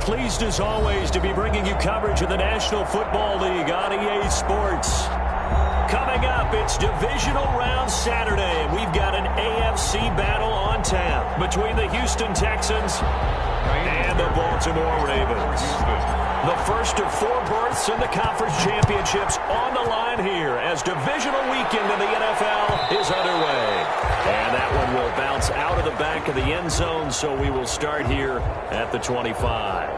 pleased as always to be bringing you coverage of the National Football League on EA Sports. Coming up, it's Divisional Round Saturday, and we've got an AFC battle on tap between the Houston Texans and the Baltimore Ravens. The first of 4 berths in the conference championships on the line here as divisional weekend in the NFL is underway. And that one will bounce out of the back of the end zone, so we will start here at the 25.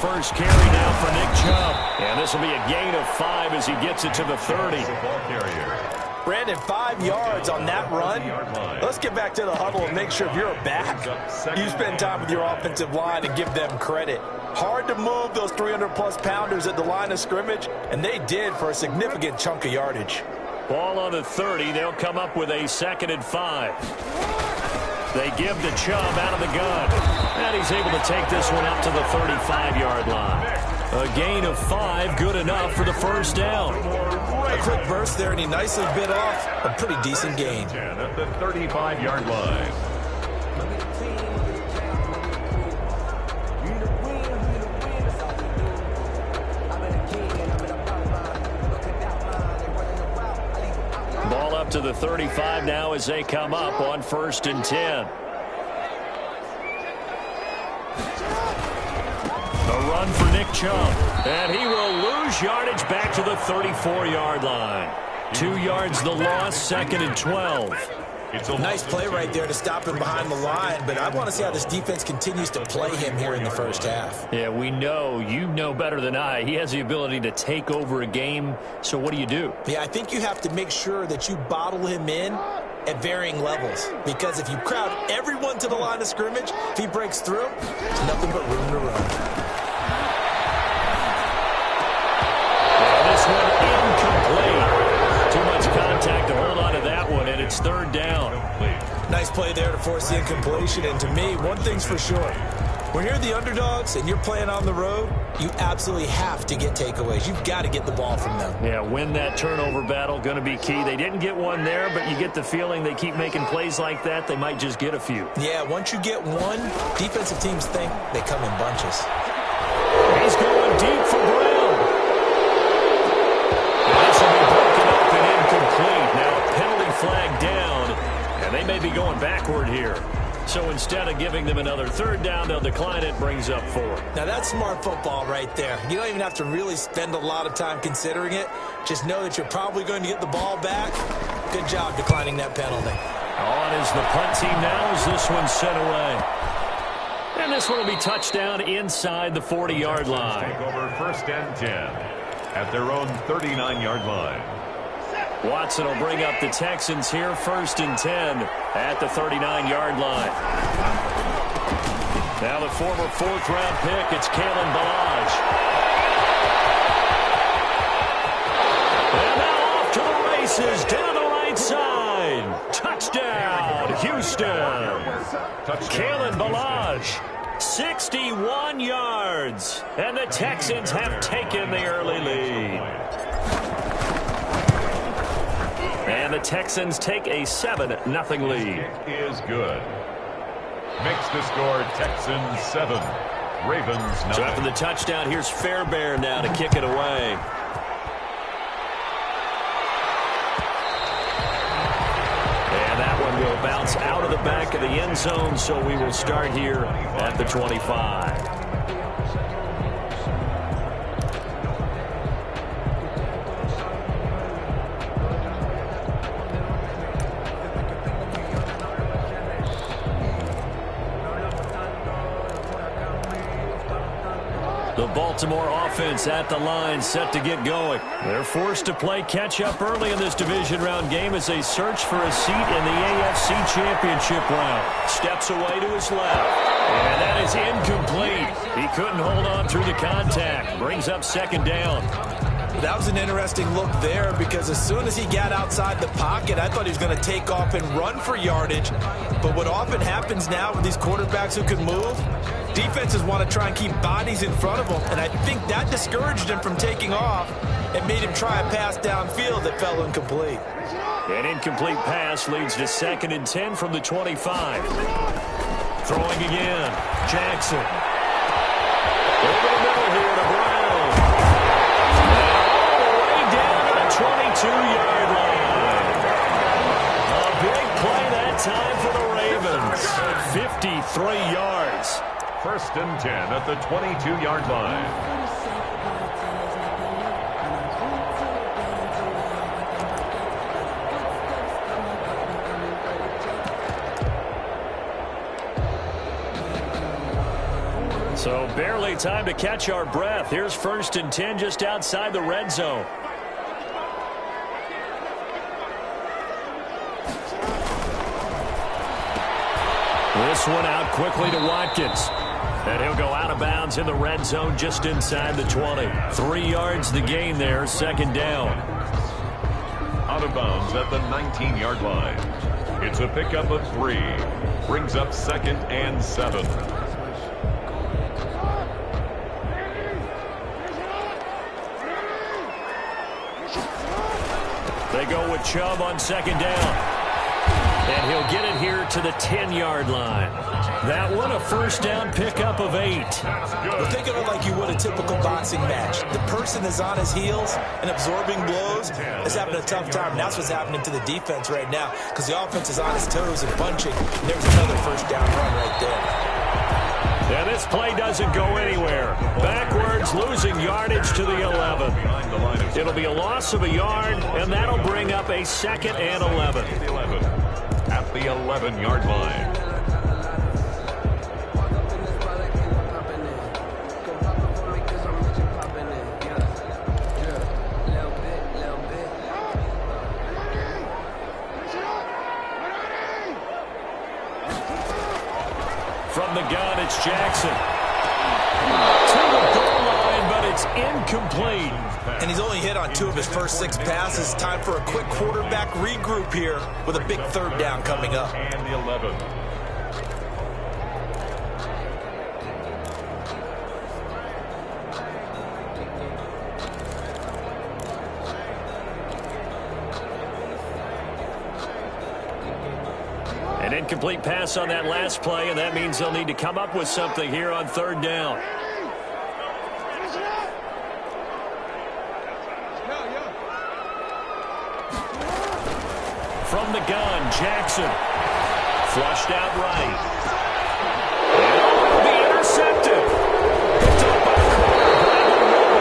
First carry now for Nick Chubb. And this will be a gain of 5 as he gets it to the 30. Brandon, 5 yards on that run. Let's get back to the huddle and make sure if you're a back, you spend time with your offensive line and give them credit. Hard to move those 300-plus pounders at the line of scrimmage, and they did for a significant chunk of yardage. Ball on the 30. They'll come up with a 2nd and 5. They give the Chubb out of the gun. And he's able to take this one up to the 35-yard line. A gain of 5, good enough for the first down. A quick burst there, and he nicely bit off a pretty decent gain. At the 35-yard line. Ball up to the 35 now as they come up on 1st and 10. A run for Nick Chubb, and he will lose yardage back to the 34-yard line. 2 yards the loss, 2nd and 12. Nice play right there to stop him behind the line, but I want to see how this defense continues to play him here in the first half. Yeah, we know. You know better than I. He has the ability to take over a game, so what do you do? Yeah, I think you have to make sure that you bottle him in at varying levels, because if you crowd everyone to the line of scrimmage, if he breaks through, it's nothing but room to run. Yeah, this one incomplete. Too much contact to hold on to that one, and it's 3rd down. Nice play there to force the incompletion, and to me, one thing's for sure. When you're the underdogs and you're playing on the road, you absolutely have to get takeaways. You've got to get the ball from them. Yeah, win that turnover battle, going to be key. They didn't get one there, but you get the feeling they keep making plays like that, they might just get a few. Yeah, once you get one, defensive teams think they come in bunches. He's going deep for Brown. And this will be broken up and incomplete. Now a penalty flag down, and they may be going backward here. So instead of giving them another 3rd down, they'll decline it, brings up 4. Now that's smart football right there. You don't even have to really spend a lot of time considering it. Just know that you're probably going to get the ball back. Good job declining that penalty. On is the punt team now as this one's sent away. And this one will be touchdown inside the 40-yard line. Take over 1st and 10 at their own 39-yard line. Watson will bring up the Texans here, 1st and 10 at the 39-yard line. Now the former 4th-round pick, it's Kalen Ballage. And now off to the races, down the right side. Touchdown, Houston. Kalen Ballage, 61 yards. And the Texans have taken the early lead. And the Texans take a 7-0 lead. Kick is good. Makes the score Texans 7, Ravens 9. So after the touchdown, here's Fairbairn now to kick it away. And that one will bounce out of the back of the end zone, so we will start here at the 25. The Baltimore offense at the line, set to get going. They're forced to play catch-up early in this division round game as they search for a seat in the AFC Championship round. Steps away to his left. And that is incomplete. He couldn't hold on through the contact. Brings up 2nd down. That was an interesting look there because as soon as he got outside the pocket, I thought he was going to take off and run for yardage. But what often happens now with these quarterbacks who can move, defenses want to try and keep bodies in front of them. And I think that discouraged him from taking off and made him try a pass downfield that fell incomplete. An incomplete pass leads to 2nd and 10 from the 25. Throwing again. Jackson. Over the middle here to Brown. And all the way down to the 22-yard line. A big play that time for the Ravens. 53 yards. 1st and 10 at the 22-yard line. So barely time to catch our breath. Here's 1st and 10 just outside the red zone. This one out quickly to Watkins. And he'll go out of bounds in the red zone just inside the 20. 3 yards the gain there, 2nd down. Out of bounds at the 19-yard line. It's a pickup of 3. Brings up 2nd and 7. They go with Chubb on 2nd down. And he'll get it here to the 10-yard line. That one a 1st down pickup of 8. Well, think of it like you would a typical boxing match. The person is on his heels and absorbing blows is having a tough time. That's what's happening to the defense right now because the offense is on his toes and punching. And there's another 1st down run right there. And this play doesn't go anywhere. Backwards, losing yardage to the 11. It'll be a loss of a yard, and that'll bring up a 2nd and 11. At the 11-yard line. From the gun, it's Jackson. To the goal line, but it's incomplete. And he's only hit on 2 of his first 6 passes. Time for a quick quarterback regroup here with a big 3rd down coming up. And the 11. An incomplete pass on that last play, and that means they'll need to come up with something here on 3rd down. From the gun, Jackson. Flushed out right. And will be intercepted. Picked up by the corner,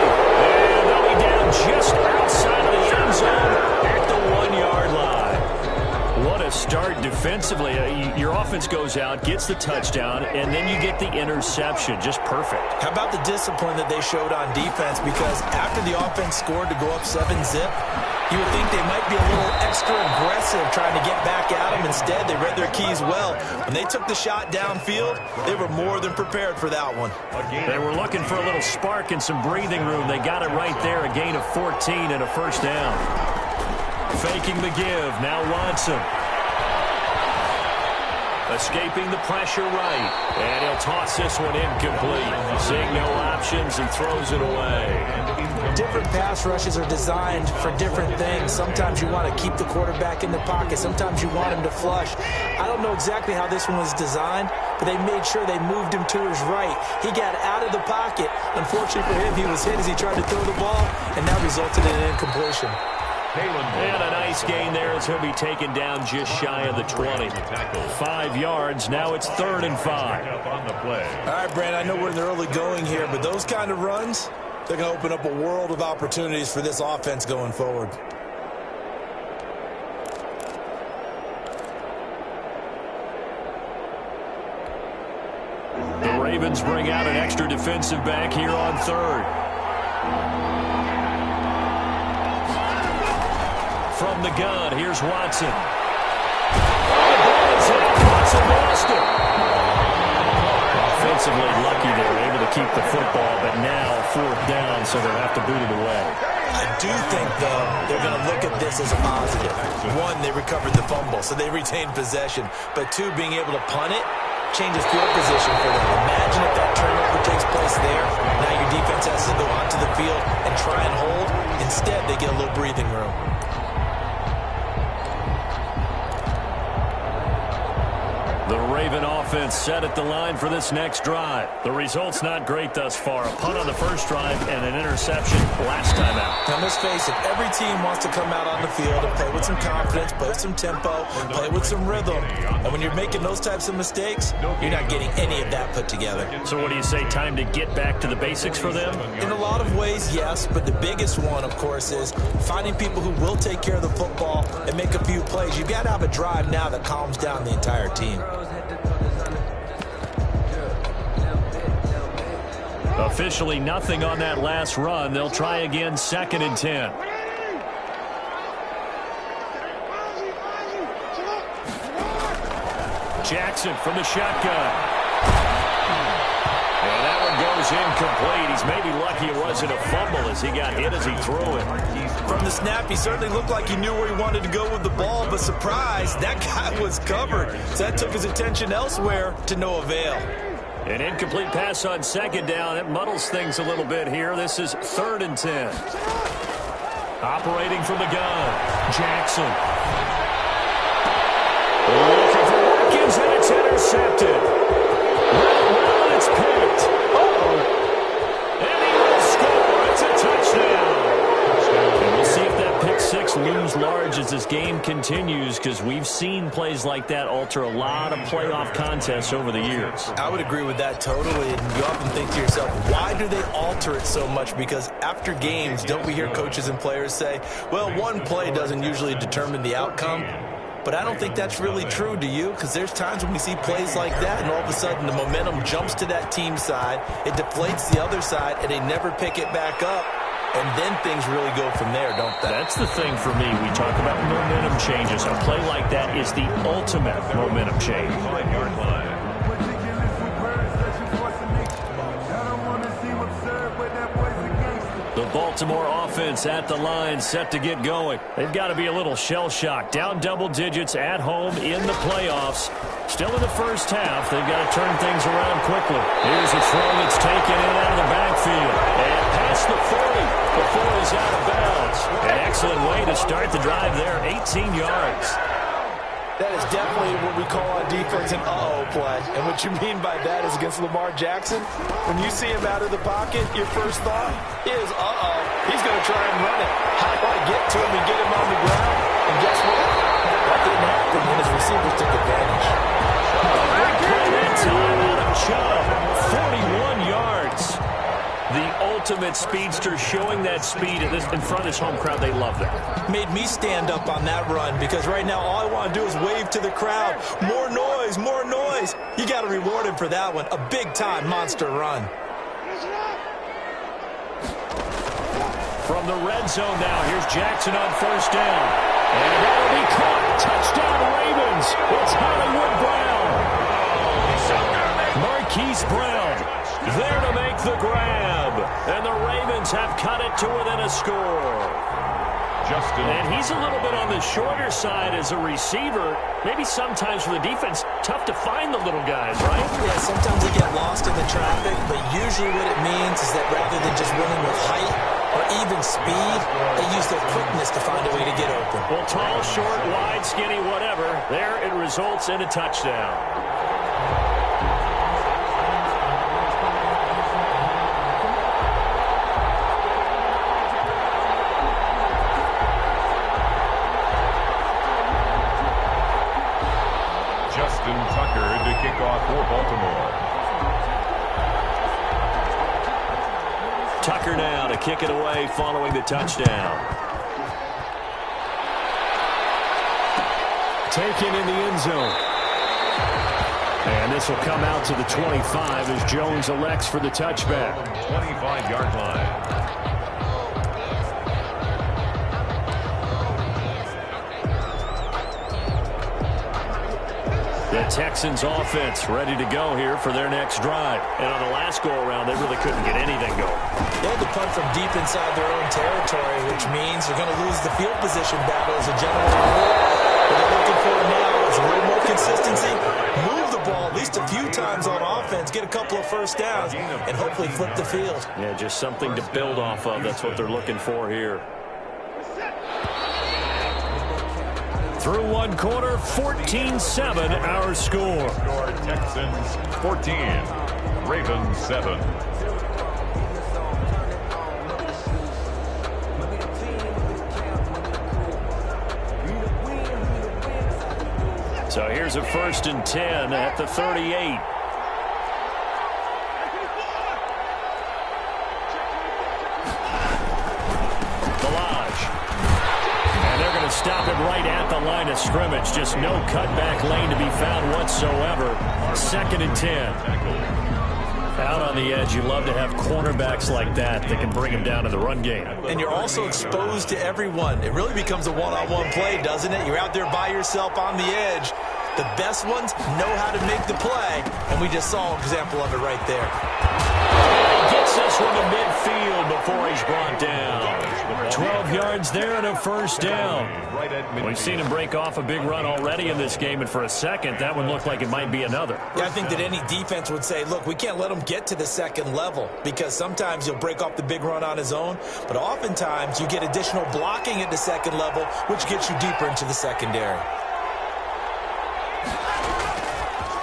and they'll be down just outside of the end zone at the 1-yard line. What a start defensively. Your offense goes out, gets the touchdown, and then you get the interception. Just perfect. How about the discipline that they showed on defense? Because after the offense scored to go up 7-zip, you would think they might be a little extra aggressive trying to get back at them. Instead, they read their keys well. When they took the shot downfield, they were more than prepared for that one. They were looking for a little spark and some breathing room. They got it right there, a gain of 14 and a 1st down. Faking the give, now Watson. Escaping the pressure right. And he'll toss this one incomplete. Seeing no options and throws it away. Different pass rushes are designed for different things. Sometimes you want to keep the quarterback in the pocket. Sometimes you want him to flush. I don't know exactly how this one was designed, but they made sure they moved him to his right. He got out of the pocket. Unfortunately for him, he was hit as he tried to throw the ball, and that resulted in an incompletion. And a nice gain there as he'll be taken down just shy of the 20. 5 yards. Now it's 3rd and 5. All right, Brad, I know we're in the early going here, but those kind of runs, they're going to open up a world of opportunities for this offense going forward. The Ravens bring out an extra defensive back here on 3rd. From the gun, here's Watson. Watson lost it. Offensively lucky they were able to keep the football, but now 4th down, so they'll have to boot it away. I do think, though, they're going to look at this as a positive. One, they recovered the fumble, so they retained possession. But two, being able to punt it changes field position for them. Imagine if that turnover takes place there. Now your defense has to go onto the field and try and hold. Instead, they get a little breathing room. The Raven offense set at the line for this next drive. The result's not great thus far. A punt on the first drive and an interception last time out. Now, let's face it, every team wants to come out on the field and play with some confidence, play with some tempo, play with some rhythm. And when you're making those types of mistakes, you're not getting any of that put together. So what do you say, time to get back to the basics for them? In a lot of ways, yes, but the biggest one, of course, is finding people who will take care of the football and make a few plays. You've got to have a drive now that calms down the entire team. Officially nothing on that last run. They'll try again, 2nd and 10. Jackson from the shotgun. And that one goes incomplete. He's maybe lucky it wasn't a fumble as he got hit as he threw it. From the snap, he certainly looked like he knew where he wanted to go with the ball, but surprise, that guy was covered. So that took his attention elsewhere to no avail. An incomplete pass on 2nd down. It muddles things a little bit here. This is 3rd and 10. Operating from the gun, Jackson. Looking for Watkins, and it's intercepted. Well, it's picked. And he will score. It's a touchdown. And we'll see if that pick six looms large as this game continues, because we've seen plays like that alter a lot of playoff contests over the years. I would agree with that totally, and you often think to yourself, why do they alter it so much? Because after games, don't we hear coaches and players say, well, one play doesn't usually determine the outcome? But I don't think that's really true, do you? Because there's times when we see plays like that, and all of a sudden the momentum jumps to that team side, it deflates the other side, and they never pick it back up. And then things really go from there, don't they? That's the thing for me. We talk about momentum changes. A play like that is the ultimate momentum change. The Baltimore offense at the line, set to get going. They've got to be a little shell-shocked. Down double digits at home in the playoffs. Still in the first half. They've got to turn things around quickly. Here's a throw that's taken in out of the backfield. And past the 40 before he's out of bounds. An excellent way to start the drive there, 18 yards. That is definitely what we call on defense an uh-oh play. And what you mean by that is against Lamar Jackson, when you see him out of the pocket, your first thought is, uh-oh, he's going to try and run it. How do I get to him and get him on the ground? And guess what? That didn't happen, and his receivers took advantage. That time out of Chubb, 41 yards. The ultimate speedster, showing that speed in front of his home crowd. They love that. Made me stand up on that run, because right now all I want to do is wave to the crowd. More noise, more noise. You got to reward him for that one. A big-time monster run. From the red zone now, here's Jackson on first down. And that'll be caught. Touchdown Ravens. It's Hollywood Brown. Marquise Brown there to make the grab. And the Ravens have cut it to within a score. And he's a little bit on the shorter side as a receiver. Maybe sometimes for the defense, tough to find the little guys, right? Yeah, sometimes they get lost in the traffic, but usually what it means is that rather than just winning with height or even speed, they use their quickness to find a way to get open. Well, tall, short, wide, skinny, whatever, there it results in a touchdown. Kick off for Baltimore. Tucker now to kick it away following the touchdown. Taken in the end zone. And this will come out to the 25 as Jones elects for the touchback. 25-yard line. The Texans offense ready to go here for their next drive. And on the last go-around, they really couldn't get anything going. They had to punt from deep inside their own territory, which means they're going to lose the field position battle as a general rule. What they're looking for now is a little more consistency. Move the ball at least a few times on offense, get a couple of first downs, and hopefully flip the field. Yeah, just something to build off of. That's what they're looking for here. Through one quarter, 14-7 our score. Texans 14, Ravens 7. So here's a 1st and 10 at the 38. Stop it right at the line of scrimmage. Just no cutback lane to be found whatsoever. 2nd and 10. Out on the edge, you love to have cornerbacks like that that can bring them down to the run game. And you're also exposed to everyone. It really becomes a one-on-one play, doesn't it? You're out there by yourself on the edge. The best ones know how to make the play, and we just saw an example of it right there. He gets this one to midfield before he's brought down. 12 yards there and a 1st down. We've seen him break off a big run already in this game, and for a second, that one looked like it might be another. Yeah, I think that any defense would say, look, we can't let him get to the 2nd level, because sometimes he'll break off the big run on his own, but oftentimes you get additional blocking at the 2nd level, which gets you deeper into the secondary.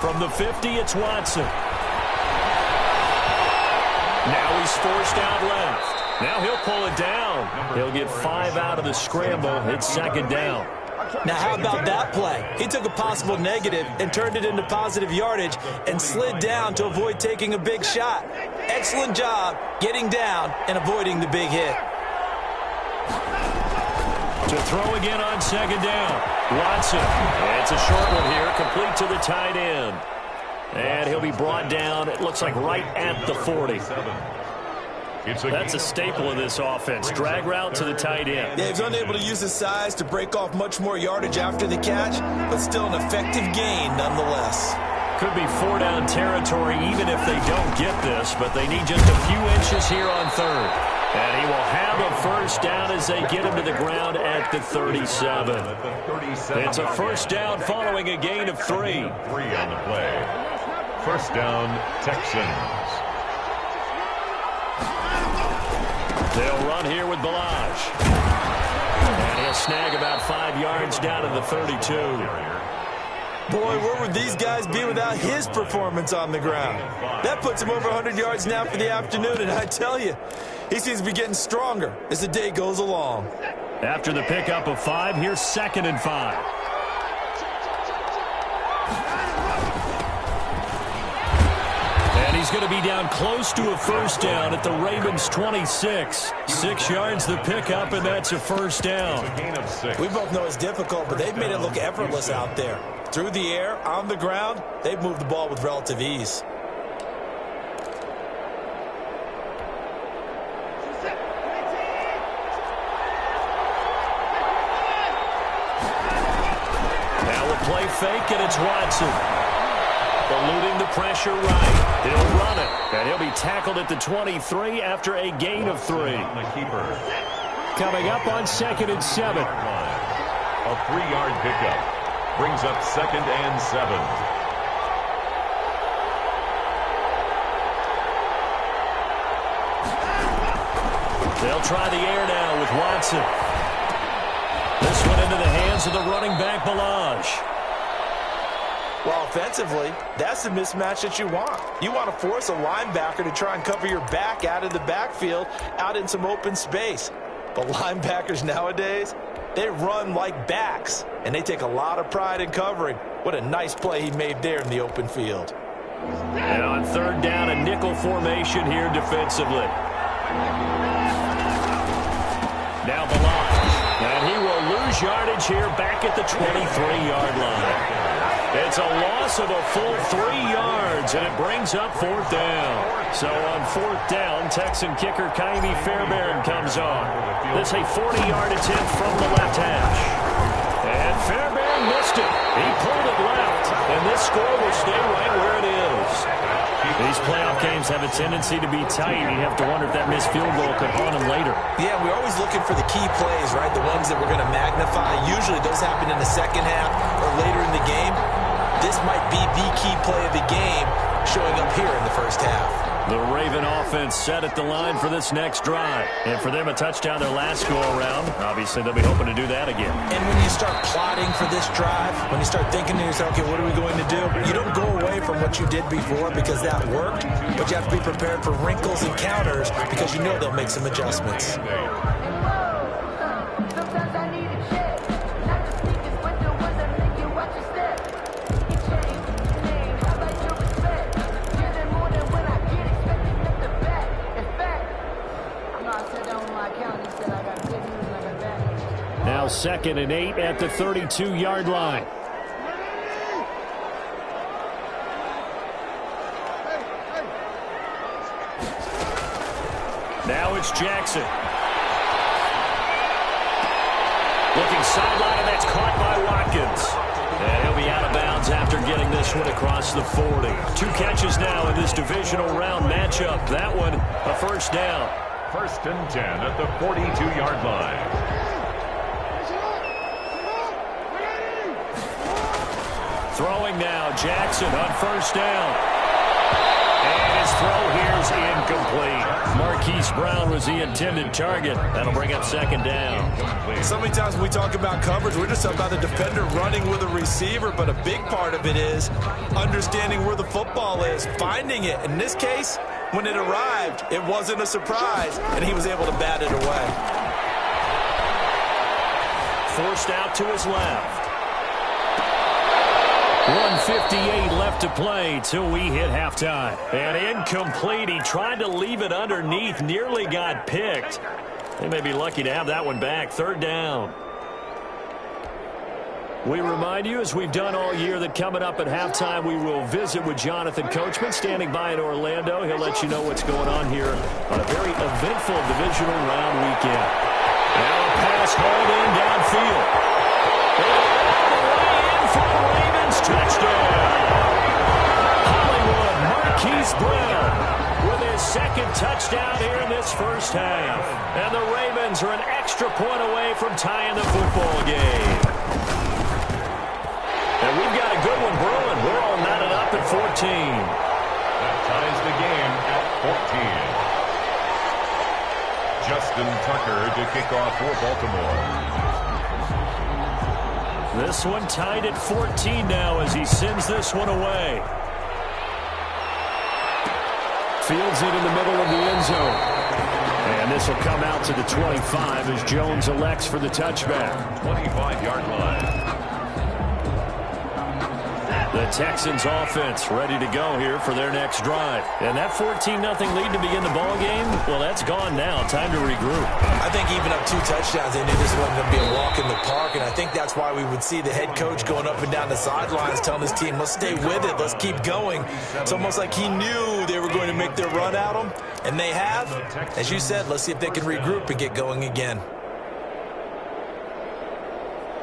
From the 50, it's Watson. Now he's forced out left. Now he'll pull it down. He'll get 5 out of the scramble. It's 2nd down. Now how about that play? He took a possible negative and turned it into positive yardage and slid down to avoid taking a big shot. Excellent job getting down and avoiding the big hit. To throw again on 2nd down. Watson. It's a short one here, complete to the tight end. And he'll be brought down, it looks like right at the 40. That's a staple of this offense. Drag route to the tight end. Yeah, he's unable to use his size to break off much more yardage after the catch, but still an effective gain nonetheless. Could be 4-down territory even if they don't get this, but they need just a few inches here on 3rd. And he will have a 1st down as they get him to the ground at the 37. It's a 1st down following a gain of 3. 3 on the play. 1st down, Texans. They'll run here with Balaj. And he'll snag about 5 yards down to the 32. Boy, where would these guys be without his performance on the ground? That puts him over 100 yards now for the afternoon, and I tell you, he seems to be getting stronger as the day goes along. After the pickup of 5, here's 2nd and 5. And he's going to be down close to a 1st down at the Ravens 26. 6 yards the pickup, and that's a 1st down. We both know it's difficult, but they've made it look effortless out there. Through the air, on the ground, they've moved the ball with relative ease. Now a play fake, and it's Watson. Eluding the pressure right. He'll run it, and he'll be tackled at the 23 after a gain of 3. Coming up on 2nd and 7. A 3-yard pickup. Brings up 2nd and 7. They'll try the air now with Watson. This one into the hands of the running back, Balaj. Well, offensively, that's the mismatch that you want. You want to force a linebacker to try and cover your back out of the backfield, out in some open space. But linebackers nowadays, they run like backs, and they take a lot of pride in covering. What a nice play he made there in the open field. And on 3rd down, a nickel formation here defensively. Now Balaj. And he will lose yardage here back at the 23-yard line. It's a loss of a full 3 yards, and it brings up 4th down. So on 4th down, Texan kicker Kaimi Fairbairn comes on. This a 40-yard attempt from the left hash. And Fairbairn missed it. He pulled it left. And this score will stay right where it is. These playoff games have a tendency to be tight. You have to wonder if that missed field goal could haunt them later. Yeah, we're always looking for the key plays, right? The ones that we're going to magnify. Usually those happen in the second half or later in the game. This might be the key play of the game showing up here in the first half. The Raven offense set at the line for this next drive. And for them, a touchdown their last go-around. Obviously, they'll be hoping to do that again. And when you start plotting for this drive, when you start thinking to yourself, okay, what are we going to do? You don't go away from what you did before because that worked, but you have to be prepared for wrinkles and counters because you know they'll make some adjustments. Now 2nd and 8 at the 32-yard line. Now it's Jackson. Looking sideline, and that's caught by Watkins. And he'll be out of bounds after getting this one across the 40. 2 catches now in this divisional round matchup. That one, a first down. 1st and 10 at the 42-yard line. Throwing now, Jackson on first down. And his throw here is incomplete. Marquise Brown was the intended target. That'll bring up 2nd down. So many times when we talk about coverage, we're just about a defender running with a receiver, but a big part of it is understanding where the football is, finding it. In this case, when it arrived, it wasn't a surprise, and he was able to bat it away. Forced out to his left. 1:58 left to play till we hit halftime. And incomplete. He tried to leave it underneath, nearly got picked. They may be lucky to have that one back. 3rd down. We remind you, as we've done all year, that coming up at halftime, we will visit with Jonathan Coachman, standing by in Orlando. He'll let you know what's going on here on a very eventful divisional round weekend. Now a pass hauled in downfield. All the way in for the Ravens. Touchdown. Hollywood Marquise Brown with his 2nd touchdown here in this first half. And the Ravens are an extra point away from tying the football game. And we've got a good one brewing. We're all knotted up at 14. That ties the game at 14. Justin Tucker to kick off for Baltimore. This one tied at 14 now as he sends this one away. Fields it in the middle of the end zone. And this will come out to the 25 as Jones elects for the touchback. 25-yard line. The Texans offense ready to go here for their next drive. And that 14-0 lead to begin the ball game, well, that's gone now. Time to regroup. I think even up 2 touchdowns, they knew this wasn't going to be a walk in the park, and I think that's why we would see the head coach going up and down the sidelines telling his team, let's stay with it, let's keep going. It's almost like he knew they were going to make their run at him, and they have. As you said, let's see if they can regroup and get going again.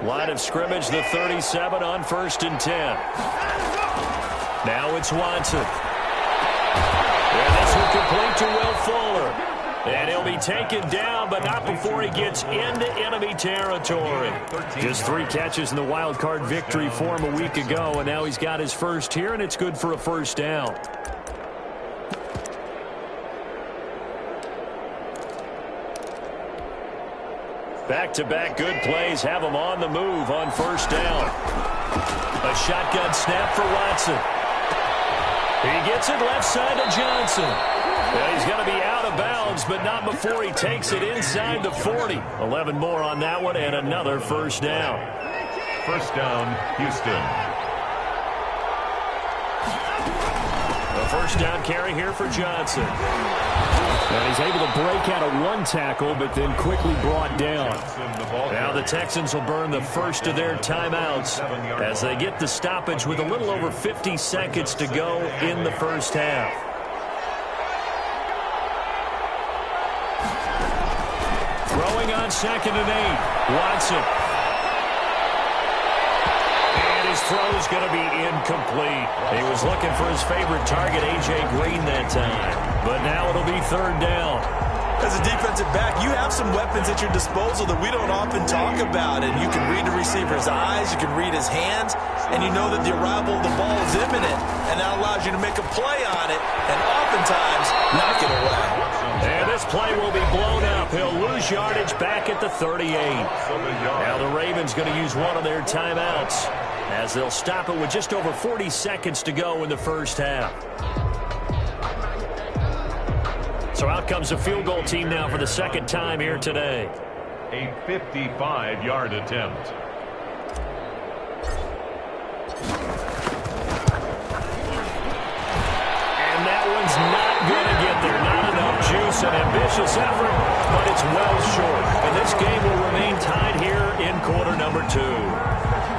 Line of scrimmage, the 37 on 1st and 10. Now it's Watson. And this will complete to Will Fuller. And he'll be taken down, but not before he gets into enemy territory. Just 3 catches in the wild card victory for him a week ago, and now he's got his first here, and it's good for a first down. Back-to-back good plays have him on the move on first down. A shotgun snap for Watson. He gets it left side to Johnson. And he's going to be out of bounds, but not before he takes it inside the 40. 11 more on that one and another first down. First down, Houston. A first down carry here for Johnson. And he's able to break out of 1 tackle, but then quickly brought down. Now the Texans will burn the first of their timeouts as they get the stoppage with a little over 50 seconds to go in the first half. Throwing on 2nd and 8. Watson. And His throw's going to be incomplete. He was looking for his favorite target, A.J. Green, that time. But now it'll be third down. As a defensive back, you have some weapons at your disposal that we don't often talk about. And you can read the receiver's eyes, you can read his hands, and you know that the arrival of the ball is imminent. And that allows you to make a play on it and oftentimes knock it away. And this play will be blown up. He'll lose yardage back at the 38. Now the Ravens going to use one of their timeouts as they'll stop it with just over 40 seconds to go in the first half. So out comes the field goal team now for the second time here today. A 55-yard attempt. And that one's not going to get there. Not enough juice, an ambitious effort, but it's well short. And this game will remain tied here in quarter number 2.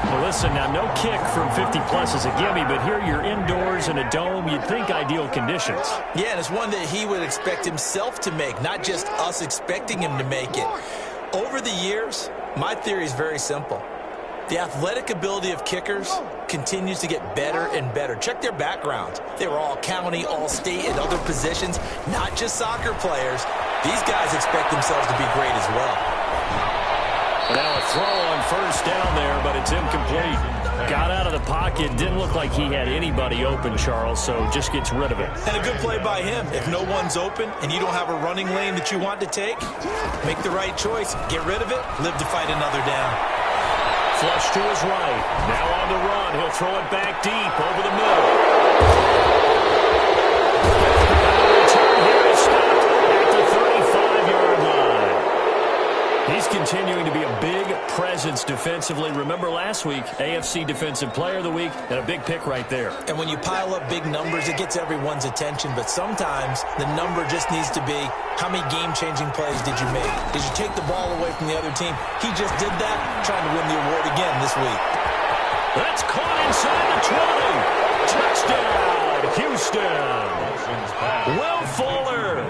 Well, listen, now no kick from 50-plus is a gimme, but here you're indoors in a dome. You'd think ideal conditions. Yeah, and it's one that he would expect himself to make, not just us expecting him to make it. Over the years, my theory is very simple. The athletic ability of kickers continues to get better and better. Check their backgrounds. They were all county, all state, and other positions, not just soccer players. These guys expect themselves to be great as well. Now a throw on first down there, but it's incomplete. Got out of the pocket. Didn't look like he had anybody open, Charles, so just gets rid of it. And a good play by him. If no one's open and you don't have a running lane that you want to take, make the right choice. Get rid of it. Live to fight another down. Flush to his right. Now on the run. He'll throw it back deep over the middle. The return here is stopped at the 35-yard line. He's continuing to be a big presence defensively. Remember last week, AFC Defensive Player of the Week, and a big pick right there. And when you pile up big numbers, it gets everyone's attention. But sometimes the number just needs to be, how many game-changing plays did you make? Did you take the ball away from the other team? He just did that, trying to win the award again this week. That's caught inside the 20. Touchdown, Houston. Will Fuller,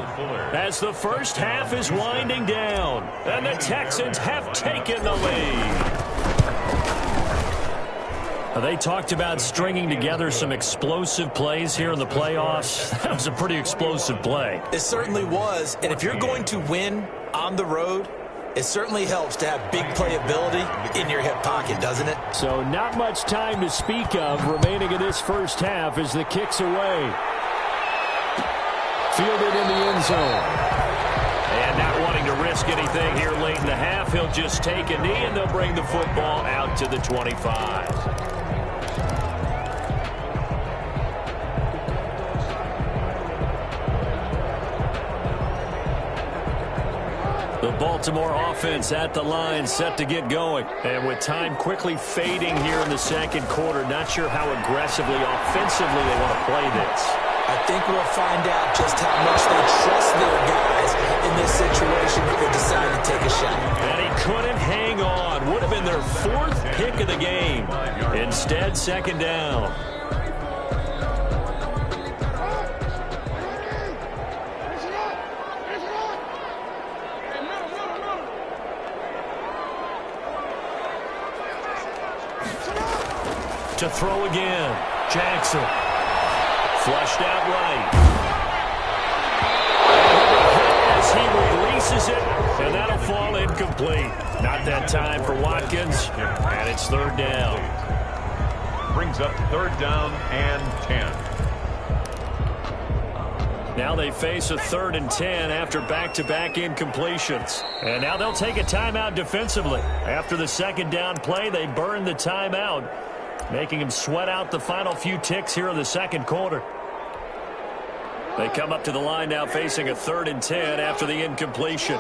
as the first half is winding down, and the Texans have taken the lead. They talked about stringing together some explosive plays here in the playoffs. That was a pretty explosive play. It certainly was, and if you're going to win on the road, it certainly helps to have big playability in your hip pocket, doesn't it? So not much time to speak of remaining in this first half as the kick's away. Fielded in the end zone. And not wanting to risk anything here late in the half, he'll just take a knee and they'll bring the football out to the 25. The Baltimore offense at the line, set to get going. And with time quickly fading here in the second quarter, not sure how aggressively, offensively they want to play this. I think we'll find out just how much they trust their guys in this situation if they decide to take a shot. And he couldn't hang on. Would have been their fourth pick of the game. Instead, second down. To throw again. Jackson. Flushed out right. As he releases it, and that'll fall incomplete. Not that time for Watkins, and it's third down. Brings up third down and 10. Now they face a 3rd and 10 after back-to-back incompletions. And now they'll take a timeout defensively. After the second down play, they burn the timeout, making him sweat out the final few ticks here in the second quarter. They come up to the line now facing a 3rd and 10 after the incompletion.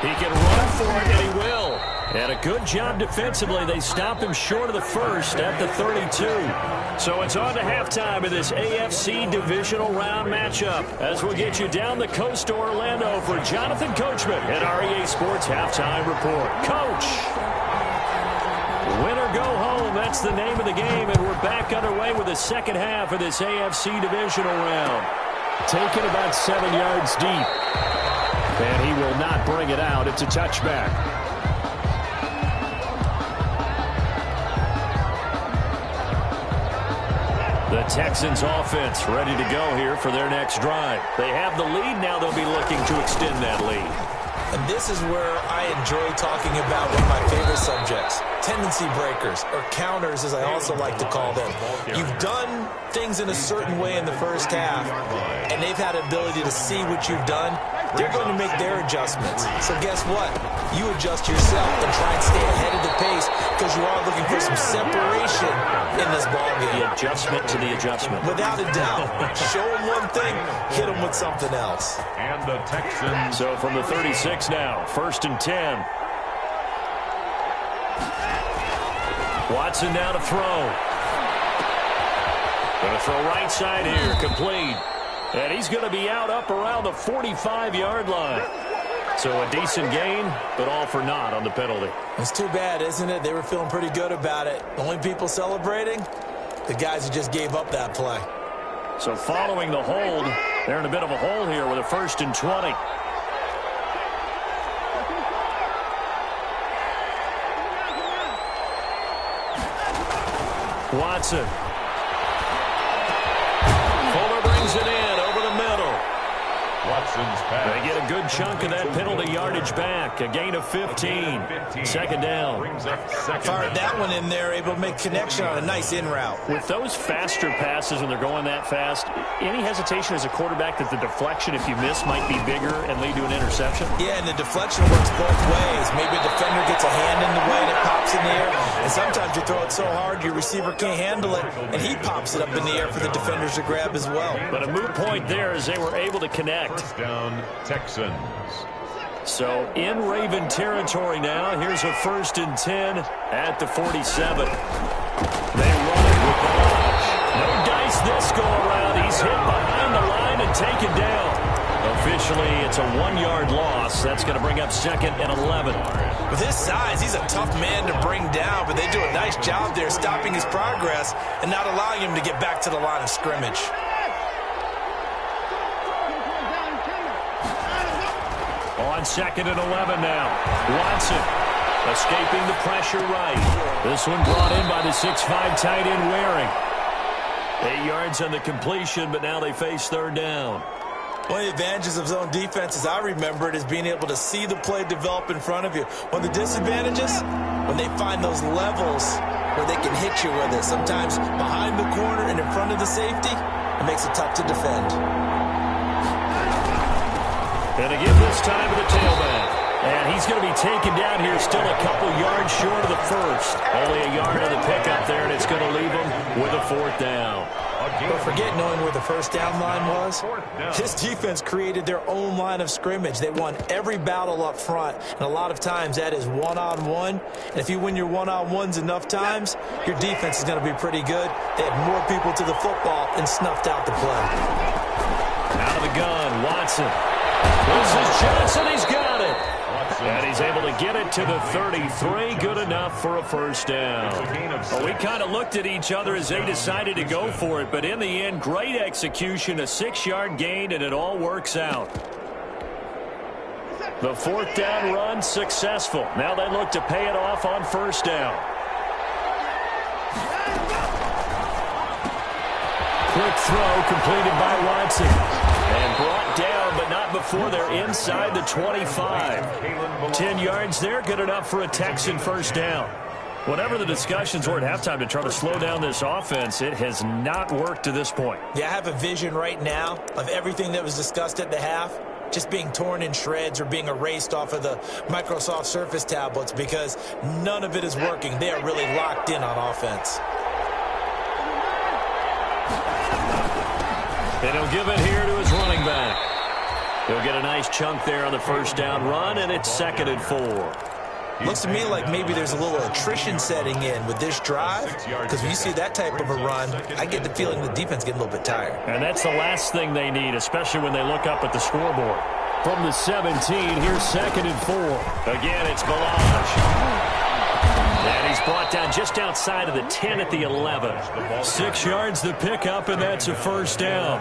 He can run for it, and he will. And a good job defensively. They stop him short of the first at the 32. So it's on to halftime of this AFC divisional round matchup as we'll get you down the coast to Orlando for Jonathan Coachman at our EA Sports Halftime Report. Coach, win or go home, that's the name of the game, and we're back underway with the second half of this AFC divisional round. Taken about 7 yards deep. And he will not bring it out. It's a touchback. The Texans offense ready to go here for their next drive. They have the lead. Now they'll be looking to extend that lead. And this is where I enjoy talking about one of my favorite subjects, tendency breakers, or counters as I also like to call them. You've done things in a certain way in the first half, and they've had the ability to see what you've done. They're going to make their adjustments. So guess what? You adjust yourself and try and stay ahead of the pace because you are looking for some separation in this ballgame. The adjustment to the adjustment. Without a doubt. Show them one thing, hit them with something else. And the Texans. So from the 36 now, 1st and 10. Watson now to throw. Going to throw right side here, complete. And he's going to be out up around the 45-yard line. So a decent gain, but all for naught on the penalty. It's too bad, isn't it? They were feeling pretty good about it. The only people celebrating, the guys who just gave up that play. So following the hold, they're in a bit of a hole here with a 1st and 20. Watson. Fuller brings it in over the middle. Watson's pass. They get a good chunk of that penalty yardage back. A gain of 15. 2nd down. Fired that one in there, able to make connection on a nice in route. With those faster passes when they're going that fast, any hesitation as a quarterback that the deflection, if you miss, might be bigger and lead to an interception? Yeah, and the deflection works both ways. Maybe a defender gets a hand in the way and it pops in the air. And sometimes you throw it so hard your receiver can't handle it, and he pops it up in the air for the defenders to grab as well. But a moot point there as they were able to connect. First down, Texans. So in Raven territory now. Here's a 1st and 10 at the 47. They run it with Balaj. No dice this go around. He's hit behind the line and taken down. Officially, it's a 1-yard loss. That's going to bring up 2nd and 11. With his size, he's a tough man to bring down, but they do a nice job there stopping his progress and not allowing him to get back to the line of scrimmage. On 2nd and 11 now. Watson escaping the pressure right. This one brought in by the 6'5" tight end Waring. 8 yards on the completion, but now they face 3rd down. One of the advantages of zone defense, as I remember it, is being able to see the play develop in front of you. One of the disadvantages, when they find those levels where they can hit you with it, sometimes behind the corner and in front of the safety, it makes it tough to defend. And again this time to the tailback. And he's going to be taken down here still a couple yards short of the first. Only a yard of the pickup there, and it's going to leave him with a 4th down. Don't forget knowing where the first down line was. This defense created their own line of scrimmage. They won every battle up front, and a lot of times that is one-on-one. And if you win your one-on-ones enough times, your defense is going to be pretty good. They had more people to the football and snuffed out the play. Out of the gun, Watson. This is Johnson. He's got it. And he's able to get it to the 33. Good enough for a 1st down. Well, we kind of looked at each other as they decided to go for it. But in the end, great execution, a 6-yard gain, and it all works out. The 4th down run successful. Now they look to pay it off on 1st down. Quick throw completed by Watson. And brought down, but not before they're inside the 25. 10 yards there, good enough for a Texan 1st down. Whatever the discussions were at halftime to try to slow down this offense, it has not worked to this point. Yeah, I have a vision right now of everything that was discussed at the half just being torn in shreds or being erased off of the Microsoft Surface tablets because none of it is working. They are really locked in on offense. And he'll give it here to his running back. He'll get a nice chunk there on the 1st down run, and it's 2nd and 4. Looks to me like maybe there's a little attrition setting in with this drive, because when you see that type of a run, I get the feeling the defense getting a little bit tired. And that's the last thing they need, especially when they look up at the scoreboard. From the 17, here's 2nd and 4. Again, it's Balaj. And he's brought down down just outside of the 10 at the 11. 6 yards the pickup, and that's a first down.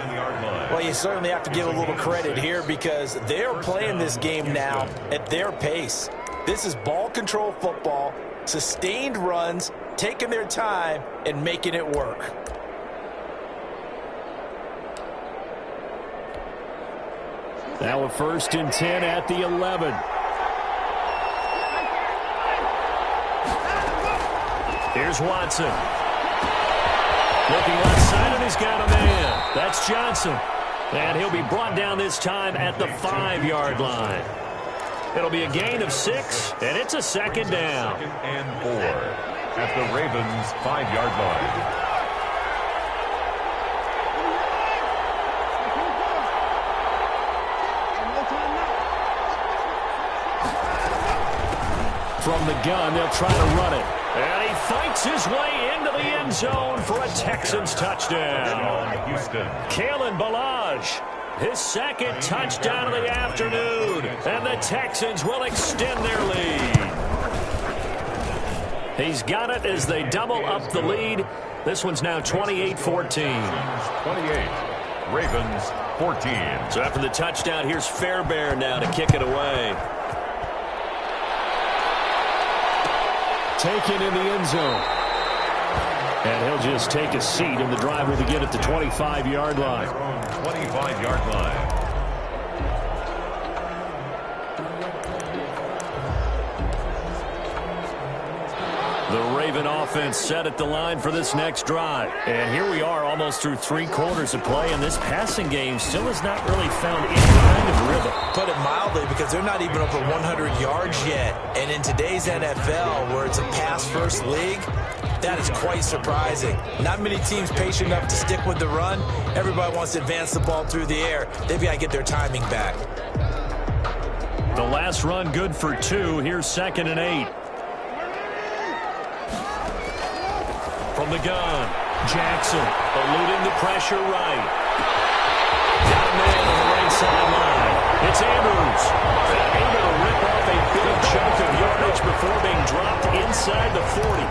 Well, you certainly have to give a little credit here because they're playing this game now at their pace. This is ball control football, sustained runs, taking their time, and making it work. Now a 1st and 10 at the 11. Here's Watson. Looking left side, and he's got a man. That's Johnson. And he'll be brought down this time at the 5-yard line. It'll be a gain of 6, and it's a second down. 2nd and 4 at the Ravens' 5-yard line. From the gun, they'll try to run it. And he fights his way into the end zone for a Texans touchdown. Houston. Kalen Ballage, his 2nd touchdown of the afternoon. And the Texans will extend their lead. He's got it as they double up the lead. This one's now 28-14. 28. Ravens 14. So after the touchdown, here's Fairbairn now to kick it away. Taken in the end zone. And he'll just take a seat, and the drive will begin at the 25-yard line. 25-yard line. The Raven offense set at the line for this next drive. And here we are almost through 3 quarters of play, and this passing game still has not really found any kind of rhythm. Put it mildly, because they're not even over 100 yards yet. And in today's NFL, where it's a pass-first league, that is quite surprising. Not many teams patient enough to stick with the run. Everybody wants to advance the ball through the air. They've got to get their timing back. The last run good for 2. Here's 2nd and 8. From the gun, Jackson eluding the pressure right. Got a man on the right sideline. It's Andrews. Able to rip off a big chunk of yardage before being dropped inside the 40.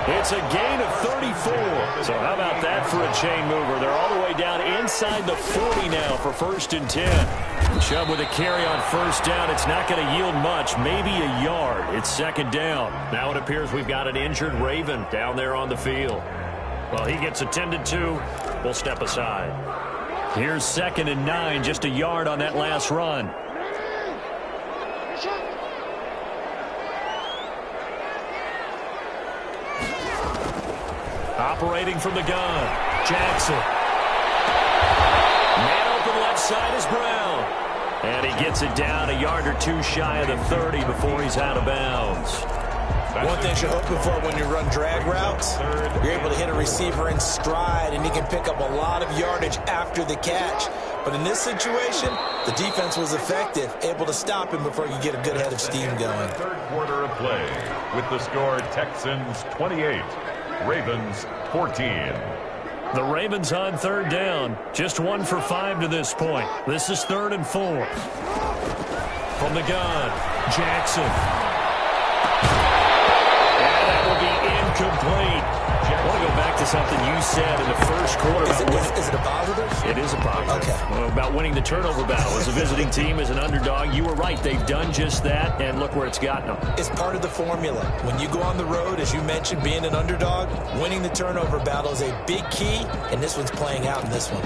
It's a gain of 34. So how about that for a chain mover? They're all the way down inside the 40 now for 1st and 10. Chubb with a carry on 1st down. It's not going to yield much, maybe a yard. It's 2nd down. Now it appears we've got an injured Raven down there on the field. Well, he gets attended to. We'll step aside. Here's 2nd and 9, just a yard on that last run. Operating from the gun, Jackson. Man open left side is Brown. And he gets it down a yard or 2 shy of the 30 before he's out of bounds. One thing you're hoping for when you run drag routes, you're able to hit a receiver in stride, and he can pick up a lot of yardage after the catch. But in this situation, the defense was effective, able to stop him before you get a good head of steam going. 3rd quarter of play with the score Texans 28, Ravens 14. The Ravens on 3rd down. Just 1 for 5 to this point. This is 3rd and 4. From the gun, Jackson. And that will be incomplete. I want to go back to something you said in the 1st quarter. Is it a positive? It is a positive. Okay. About winning the turnover battle. As a visiting team, as an underdog, you were right. They've done just that, and look where it's gotten them. It's part of the formula. When you go on the road, as you mentioned, being an underdog, winning the turnover battle is a big key, and this one's playing out in this one.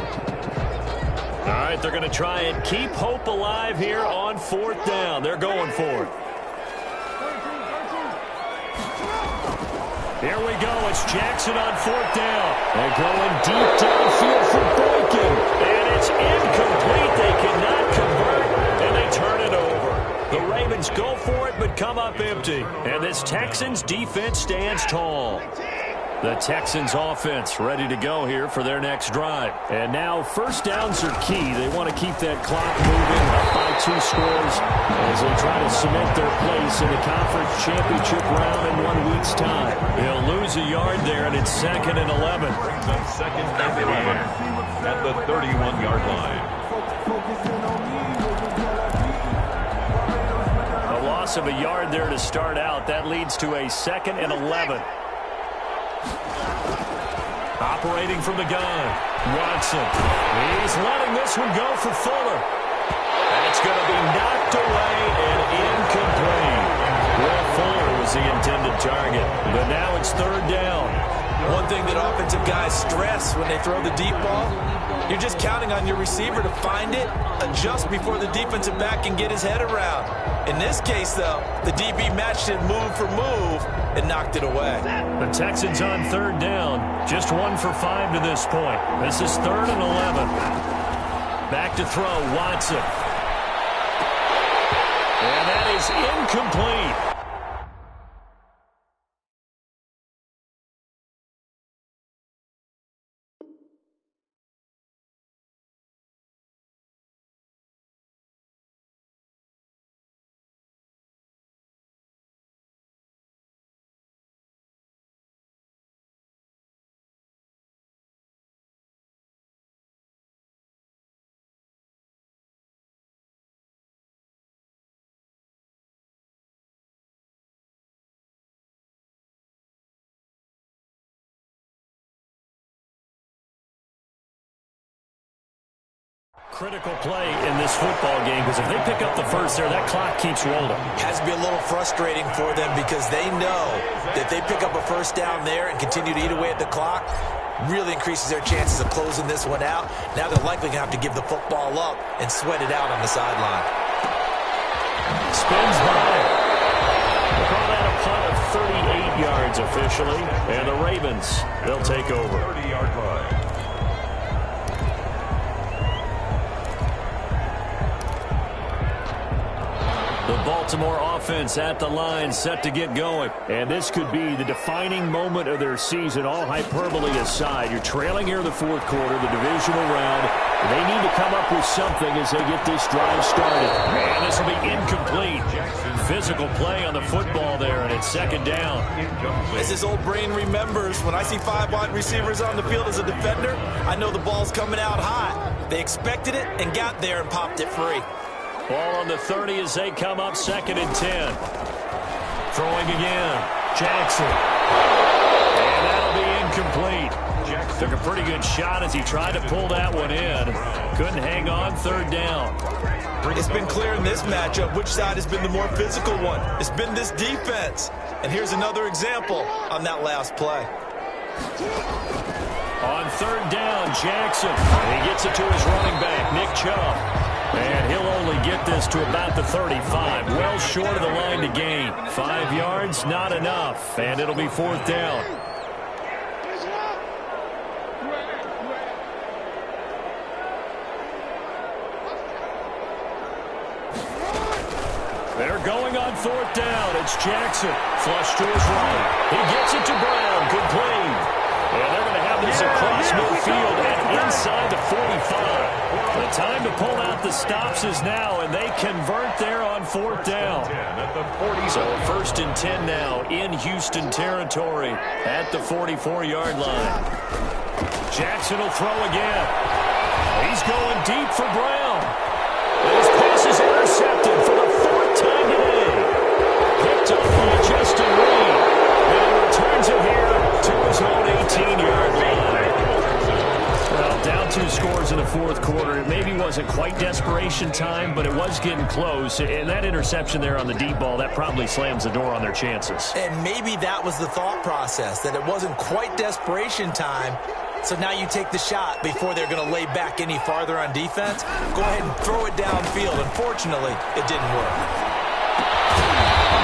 All right, they're going to try and keep hope alive here on 4th down. They're going for it. Here we go. It's Jackson on 4th down. They're going deep downfield for Boykin. And it's incomplete. They cannot convert, and they turn it over. The Ravens go for it, but come up empty. And this Texans defense stands tall. The Texans offense ready to go here for their next drive. And now 1st downs are key. They want to keep that clock moving up by 2 scores as they try to cement their place in the conference championship round in 1 week's time. They'll lose a yard there, and it's 2nd and 11. Brings up 2nd and 11 at the 31-yard line. A loss loss of a yard there to start out. That leads to a 2nd and 11. Operating from the gun, Watson. He's letting this one go for Fuller. That's going to be knocked away and incomplete. Well, Fuller was the intended target, but now it's 3rd down. One thing that offensive guys stress when they throw the deep ball, you're just counting on your receiver to find it, adjust before the defensive back can get his head around. In this case, though, the DB matched it move for move and knocked it away. The Texans on 3rd down, just 1 for 5 to this point. This is 3rd and 11. Back to throw, Watson. And that is incomplete. Critical play in this football game, because if they pick up the first there, that clock keeps rolling. Has to be a little frustrating for them because they know that they pick up a first down there and continue to eat away at the clock, really increases their chances of closing this one out. Now they're likely going to have to give the football up and sweat it out on the sideline. Spins by. We'll call that a punt of 38 yards officially, and the Ravens, they'll take over. 30-yard line. The Baltimore offense at the line, set to get going. And this could be the defining moment of their season, all hyperbole aside. You're trailing here in the 4th quarter, the divisional round. They need to come up with something as they get this drive started. And this will be incomplete. Physical play on the football there, and it's 2nd down. As his old brain remembers, when I see 5 wide receivers on the field as a defender, I know the ball's coming out hot. They expected it and got there and popped it free. Ball on the 30 as they come up, 2nd and 10. Throwing again, Jackson. And that'll be incomplete. Took a pretty good shot as he tried to pull that one in. Couldn't hang on, 3rd down. It's been clear in this matchup which side has been the more physical one. It's been this defense. And here's another example on that last play. On 3rd down, Jackson. And he gets it to his running back, Nick Chubb. And he'll only get this to about the 35. Well short of the line to gain. 5 yards, not enough. And it'll be 4th down. They're going on 4th down. It's Jackson. Flush to his right. He gets it to Brown. Complete. And they're going to have this across midfield and inside the 45. The time to pull out the stops is now, and they convert there on 4th down. So 1st and 10 now in Houston territory at the 44-yard line. Jackson will throw again. He's going deep for Brown. And his pass is intercepted for the 4th time today. Picked up by Justin Reed. And he returns it here to his own 18-yard line. Well, down 2 scores in the 4th quarter. It maybe wasn't quite desperation time, but it was getting close. And that interception there on the deep ball, that probably slams the door on their chances. And maybe that was the thought process, that it wasn't quite desperation time. So now you take the shot before they're going to lay back any farther on defense. Go ahead and throw it downfield. Unfortunately, it didn't work.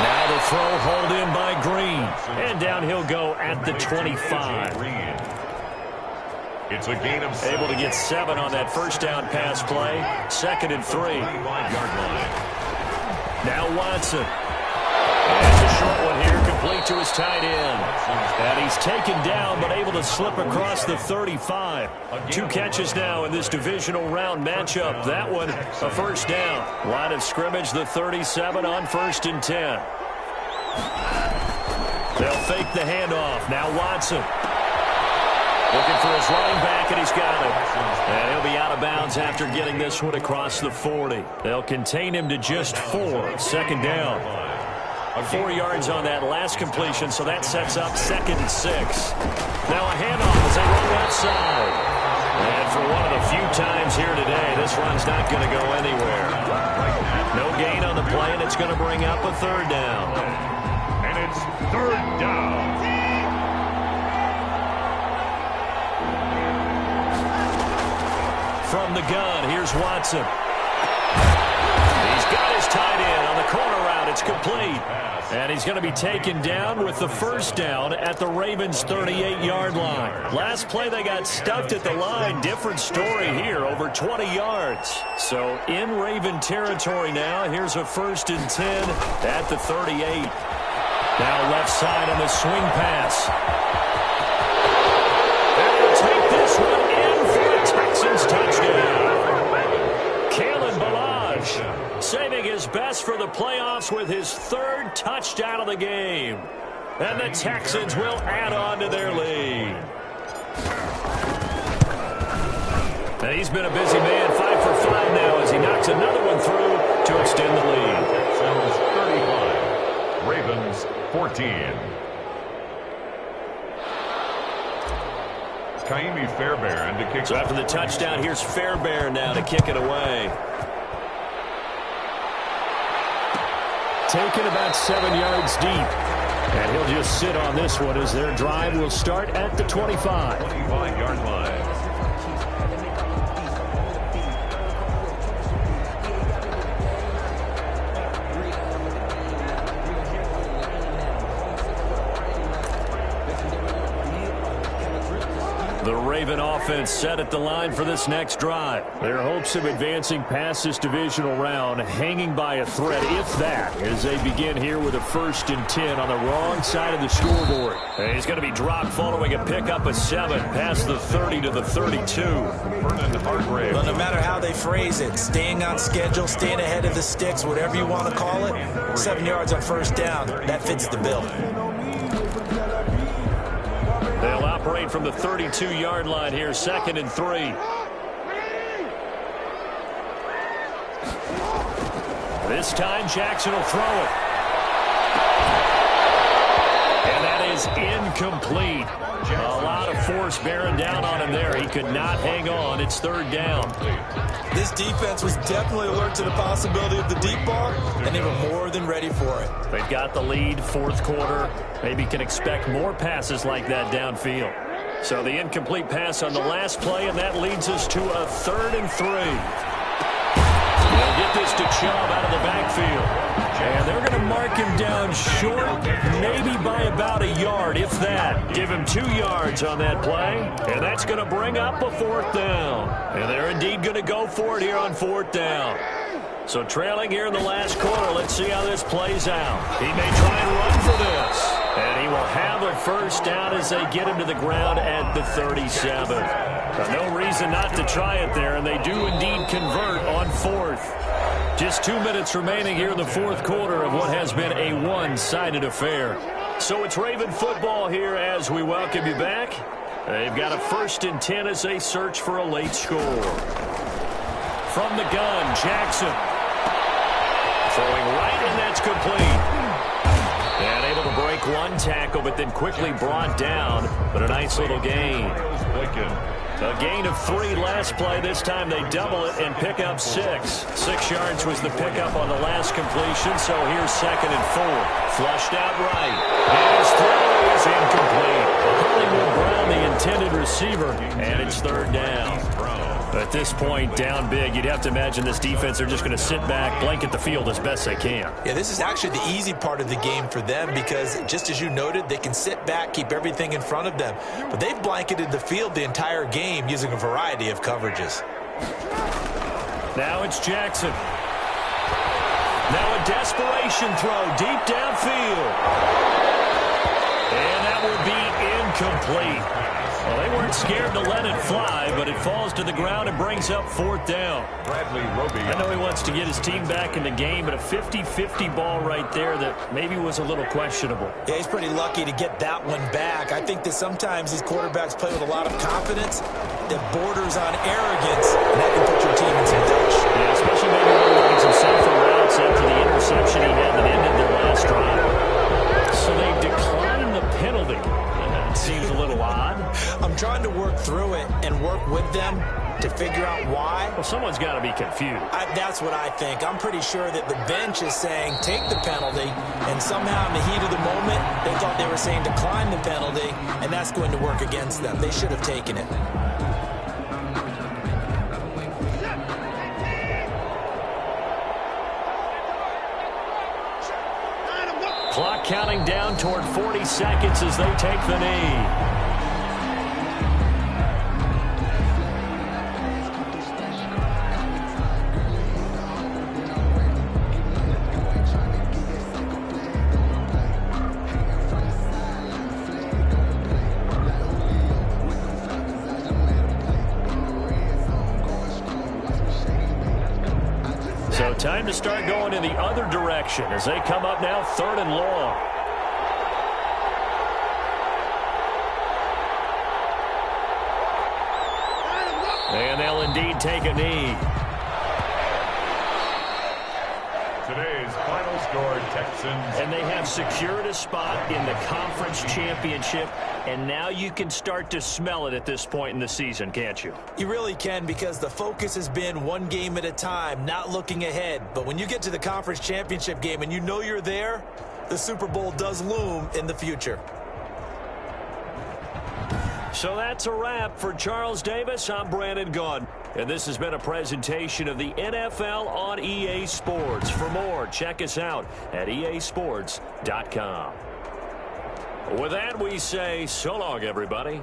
Now the throw hauled in by Green. And down he'll go at the 25. It's a gain of 7. Able to get 7 on that first down pass play. 2nd and 3. 5-yard line. Now Watson. And a short one here, complete to his tight end. And he's taken down, but able to slip across the 35. 2 catches now in this divisional round matchup. That one, a first down. Line of scrimmage, the 37 on 1st and 10. They'll fake the handoff. Now Watson. Looking for his running back, and he's got it. And he'll be out of bounds after getting this one across the 40. They'll contain him to just 4. 2nd down. 4 yards on that last completion, so that sets up 2nd and 6. Now a handoff as they run outside. And for one of the few times here today, this run's not going to go anywhere. No gain on the play, and it's going to bring up a 3rd down. And it's 3rd down. From the gun, here's Watson. He's got his tight end on the corner route. It's complete. And he's going to be taken down with the 1st down at the Ravens' 38-yard line. Last play, they got stuffed at the line. Different story here, over 20 yards. So in Raven territory now. Here's a 1st and 10 at the 38. Now left side on the swing pass. And they'll take this one in for a Texans touchdown. Kalen Ballage saving his best for the playoffs with his 3rd touchdown of the game. And the Texans will add on to their lead. And he's been a busy man, 5 for 5 now as he knocks another one through to extend the lead. Texans 35, Ravens 14. Kaimi Fairbairn to kick. So after the touchdown, here's Fairbairn now to kick it away. Taken about 7 yards deep. And he'll just sit on this one as their drive will start at the 25. 25-yard line. The Raven offense set at the line for this next drive. Their hopes of advancing past this divisional round hanging by a thread, if that, as they begin here with a 1st and 10 on the wrong side of the scoreboard. And he's going to be dropped following a pickup of 7 past the 30 to the 32. Well, no matter how they phrase it, staying on schedule, staying ahead of the sticks, whatever you want to call it, 7 yards on 1st down, that fits the bill. They'll operate from the 32-yard line here, 2nd and 3. This time, Jackson will throw it. And that is incomplete. A lot of force bearing down on him there. He could not hang on. It's 3rd down. This defense was definitely alert to the possibility of the deep ball, and they were more than ready for it. They've got the lead, 4th quarter. Maybe can expect more passes like that downfield. So the incomplete pass on the last play, and that leads us to a 3rd and 3. They'll get this to Chubb out of the backfield. And they're going to mark him down short, maybe by about a yard, if that. Give him 2 yards on that play, and that's going to bring up a 4th down. And they're indeed going to go for it here on 4th down. So trailing here in the last quarter, let's see how this plays out. He may try and run for this. And he will have a 1st down as they get him to the ground at the 37. No reason not to try it there, and they do indeed convert on 4th. Just 2 minutes remaining here in the 4th quarter of what has been a one-sided affair. So it's Raven football here as we welcome you back. They've got a 1st and 10 as they search for a late score. From the gun, Jackson. Throwing right, and that's complete. And able to break one tackle, but then quickly brought down. But a nice little gain. A gain of 3 last play. This time they double it and pick up 6. 6 yards was the pickup on the last completion, so here's 2nd and 4. Flushed out right. And his throw is incomplete. Hollywood Brown, the intended receiver, and it's 3rd down. At this point, down big, you'd have to imagine this defense are just going to sit back, blanket the field as best they can. Yeah, this is actually the easy part of the game for them because, just as you noted, they can sit back, keep everything in front of them. But they've blanketed the field the entire game using a variety of coverages. Now it's Jackson. Now a desperation throw deep downfield. And that will be incomplete. Well, they weren't scared to let it fly, but it falls to the ground and brings up 4th down. Bradley Roby. I know he wants to get his team back in the game, but a 50-50 ball right there that maybe was a little questionable. Yeah, he's pretty lucky to get that one back. I think that sometimes these quarterbacks play with a lot of confidence that borders on arrogance, and that can put your team in some ditch. Yeah, especially maybe when you're looking some safer routes face after the interception he had that ended their last drive. So they declined the penalty. That seems a little odd. I'm trying to work through it and work with them to figure out why. Well, someone's got to be confused. That's what I think. I'm pretty sure that the bench is saying take the penalty, and somehow in the heat of the moment, they thought they were saying decline the penalty, and that's going to work against them. They should have taken it. Clock counting down toward 40 seconds as they take the knee. So time to start going in the other direction as they come up now 3rd and long. And they'll indeed take a knee. Today's final score, Texans. And they have secured a spot in the conference championship. And now you can start to smell it at this point in the season, can't you? You really can, because the focus has been one game at a time, not looking ahead. But when you get to the conference championship game and you know you're there, the Super Bowl does loom in the future. So that's a wrap for Charles Davis. I'm Brandon Gaudin. And this has been a presentation of the NFL on EA Sports. For more, check us out at easports.com. With that, we say so long, everybody.